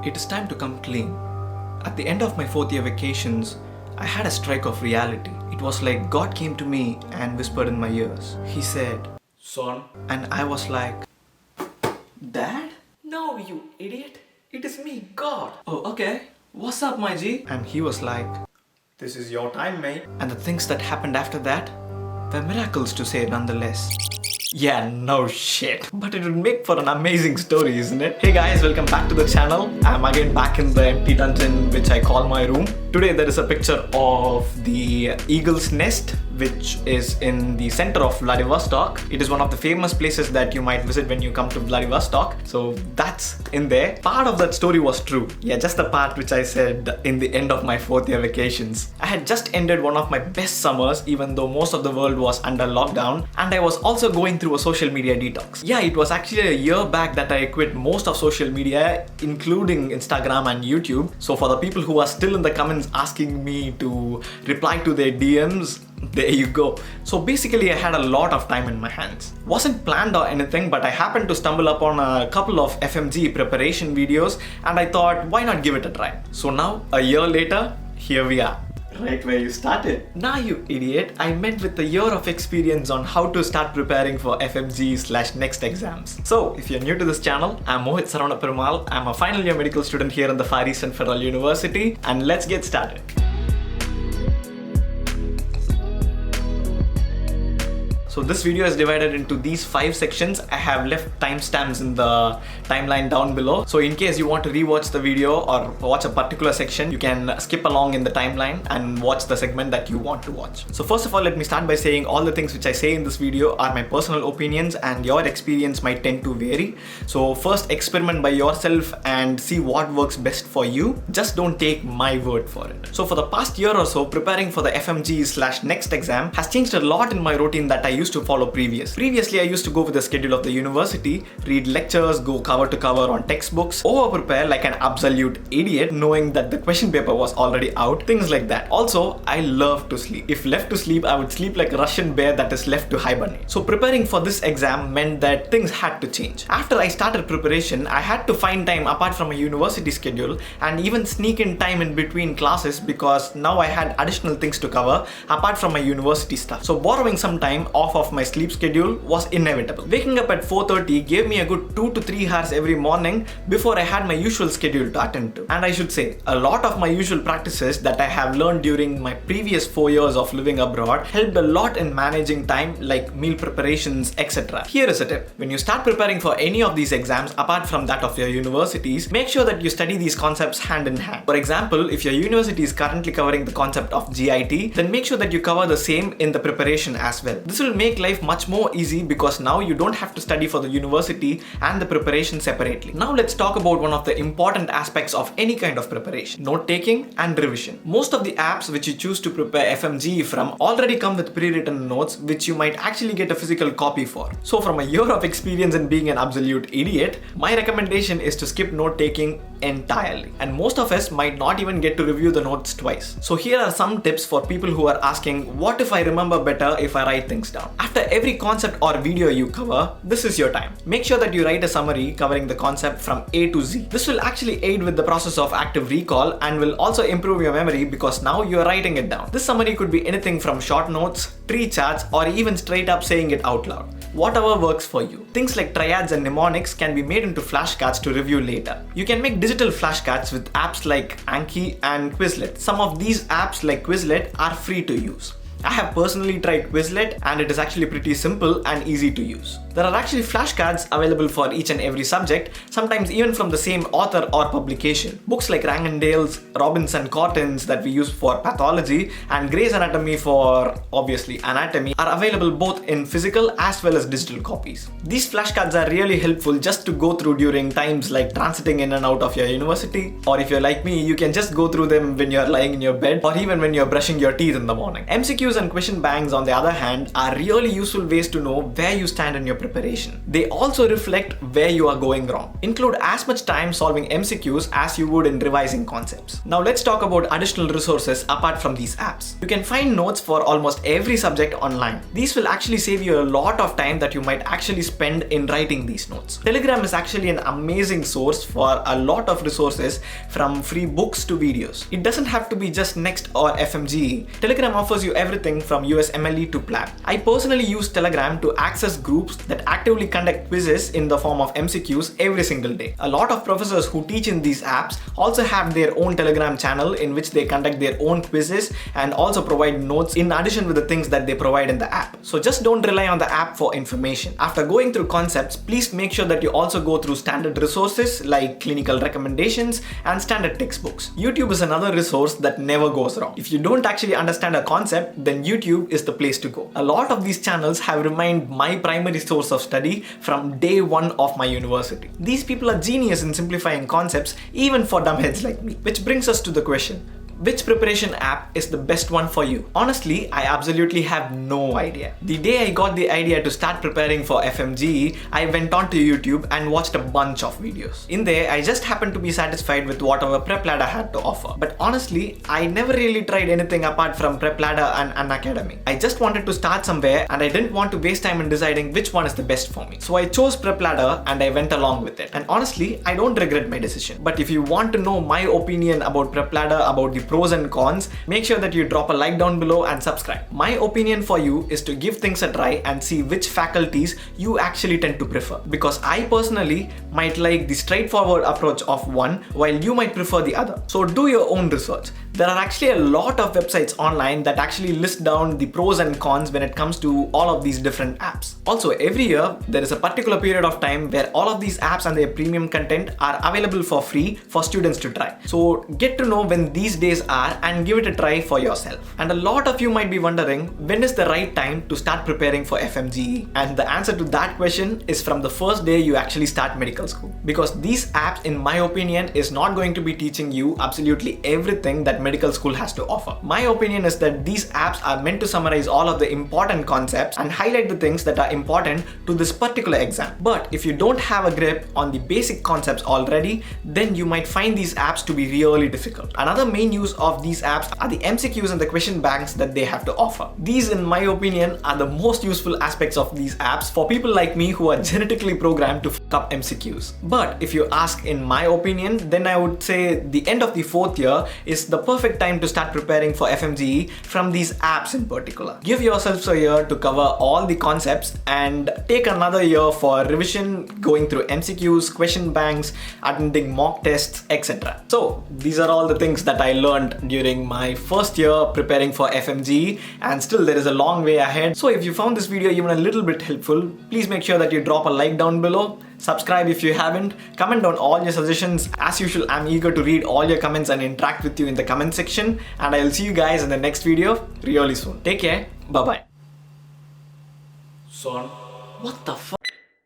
It is time to come clean. At the end of my 4th year vacations, I had a strike of reality. It was like God came to me and whispered in my ears. He said, "Son," and I was like, "Dad? No, you idiot. It is me, God." "Oh, okay. What's up, my G?" And he was like, "This is your time, mate." And the things that happened after that were miracles to say nonetheless. Yeah, no shit. But it would make for an amazing story, isn't it? Hey guys, welcome back to the channel. I'm again back in the empty dungeon which I call my room. Today there is a picture of the eagle's nest which is in the center of Vladivostok. It is one of the famous places that you might visit when you come to Vladivostok. So that's in there. Part of that story was true. Yeah, just the part which I said in the end of my 4th year vacations. I had just ended one of my best summers even though most of the world was under lockdown, and I was also going through a social media detox. Yeah, it was actually a year back that I quit most of social media, including Instagram and YouTube. So for the people who are still in the comments asking me to reply to their DMs, there you go. So basically I had a lot of time in my hands. Wasn't planned or anything, but I happened to stumble upon a couple of FMGE preparation videos and I thought, why not give it a try? So now, a year later, here we are. Right where you started. Nah, you idiot. I meant with a year of experience on how to start preparing for FMGE/next exams. So, if you're new to this channel, I'm Mohit Perumal. I'm a final year medical student here in the Far Eastern Federal University, and let's get started. So this video is divided into these 5 sections. I have left timestamps in the timeline down below. So in case you want to rewatch the video or watch a particular section, you can skip along in the timeline and watch the segment that you want to watch. So first of all, let me start by saying all the things which I say in this video are my personal opinions and your experience might tend to vary. So first, experiment by yourself and see what works best for you. Just don't take my word for it. So for the past year or so, preparing for the FMGE/next exam has changed a lot in my routine that I used to follow previously. I used to go with the schedule of the university, read lectures, go cover to cover on textbooks, over prepare like an absolute idiot knowing that the question paper was already out, things like that. Also, I love to sleep. If left to sleep, I would sleep like a Russian bear that is left to hibernate. So preparing for this exam meant that things had to change. After I started preparation, I had to find time apart from my university schedule and even sneak in time in between classes because now I had additional things to cover apart from my university stuff. So borrowing some time off of my sleep schedule was inevitable. Waking up at 4:30 gave me a good 2 to 3 hours every morning before I had my usual schedule to attend to. And I should say, a lot of my usual practices that I have learned during my previous 4 years of living abroad helped a lot in managing time, like meal preparations, etc. Here is a tip. When you start preparing for any of these exams apart from that of your universities, make sure that you study these concepts hand in hand. For example, if your university is currently covering the concept of GIT, then make sure that you cover the same in the preparation as well. This will make life much more easy because now you don't have to study for the university and the preparation separately. Now let's talk about one of the important aspects of any kind of preparation: note taking and revision. Most of the apps which you choose to prepare FMGE from already come with pre-written notes which you might actually get a physical copy for. So from a year of experience in being an absolute idiot, my recommendation is to skip note taking entirely. And most of us might not even get to review the notes twice. So here are some tips for people who are asking, what if I remember better if I write things down? After every concept or video you cover, this is your time. Make sure that you write a summary covering the concept from A to Z. This will actually aid with the process of active recall and will also improve your memory because now you are writing it down. This summary could be anything from short notes, tree charts, or even straight up saying it out loud. Whatever works for you. Things like triads and mnemonics can be made into flashcards to review later. You can make digital flashcards with apps like Anki and Quizlet. Some of these apps like Quizlet are free to use. I have personally tried Quizlet and it is actually pretty simple and easy to use. There are actually flashcards available for each and every subject, sometimes even from the same author or publication. Books like Rangendale's, Robinson Cotton's that we use for pathology, and Gray's Anatomy for obviously anatomy are available both in physical as well as digital copies. These flashcards are really helpful just to go through during times like transiting in and out of your university, or if you're like me, you can just go through them when you're lying in your bed or even when you're brushing your teeth in the morning. MCQs MCQs and question banks, on the other hand, are really useful ways to know where you stand in your preparation. They also reflect where you are going wrong. Include as much time solving MCQs as you would in revising concepts. Now let's talk about additional resources apart from these apps. You can find notes for almost every subject online. These will actually save you a lot of time that you might actually spend in writing these notes. Telegram is actually an amazing source for a lot of resources, from free books to videos. It doesn't have to be just Next or FMGE. Telegram offers you everything from USMLE to PLAB. I personally use Telegram to access groups that actively conduct quizzes in the form of MCQs every single day. A lot of professors who teach in these apps also have their own Telegram channel in which they conduct their own quizzes and also provide notes in addition with the things that they provide in the app. So just don't rely on the app for information. After going through concepts, please make sure that you also go through standard resources like clinical recommendations and standard textbooks. YouTube is another resource that never goes wrong. If you don't actually understand a concept, then YouTube is the place to go. A lot of these channels have remained my primary source of study from day one of my university. These people are genius in simplifying concepts even for dumbheads like me. Which brings us to the question: which preparation app is the best one for you? Honestly, I absolutely have no idea. The day I got the idea to start preparing for FMGE, I went onto YouTube and watched a bunch of videos. In there, I just happened to be satisfied with whatever Prepladder had to offer. But honestly, I never really tried anything apart from Prepladder and Unacademy. I just wanted to start somewhere and I didn't want to waste time in deciding which one is the best for me. So I chose Prepladder and I went along with it. And honestly, I don't regret my decision. But if you want to know my opinion about Prepladder, about the pros and cons, make sure that you drop a like down below and subscribe. My opinion for you is to give things a try and see which faculties you actually tend to prefer. Because I personally might like the straightforward approach of one while you might prefer the other. So do your own research. There are actually a lot of websites online that actually list down the pros and cons when it comes to all of these different apps. Also, every year there is a particular period of time where all of these apps and their premium content are available for free for students to try. So get to know when these days are and give it a try for yourself. And a lot of you might be wondering, when is the right time to start preparing for FMGE? And the answer to that question is from the first day you actually start medical school. Because these apps, in my opinion, is not going to be teaching you absolutely everything that medical school has to offer. My opinion is that these apps are meant to summarize all of the important concepts and highlight the things that are important to this particular exam. But if you don't have a grip on the basic concepts already, then you might find these apps to be really difficult. Another main use of these apps are the MCQs and the question banks that they have to offer. These, in my opinion, are the most useful aspects of these apps for people like me who are genetically programmed to f up MCQs. But if you ask in my opinion, then I would say the end of the 4th year is the perfect time to start preparing for FMGE from these apps in particular. Give yourselves a year to cover all the concepts and take another year for revision, going through MCQs, question banks, attending mock tests, etc. So these are all the things that I learned during my first year preparing for FMGE, and still there is a long way ahead. So if you found this video even a little bit helpful, please make sure that you drop a like down below. Subscribe if you haven't. Comment down all your suggestions. As usual, I'm eager to read all your comments and interact with you in the comment section. And I'll see you guys in the next video really soon. Take care. Bye-bye. Son, what the fuck?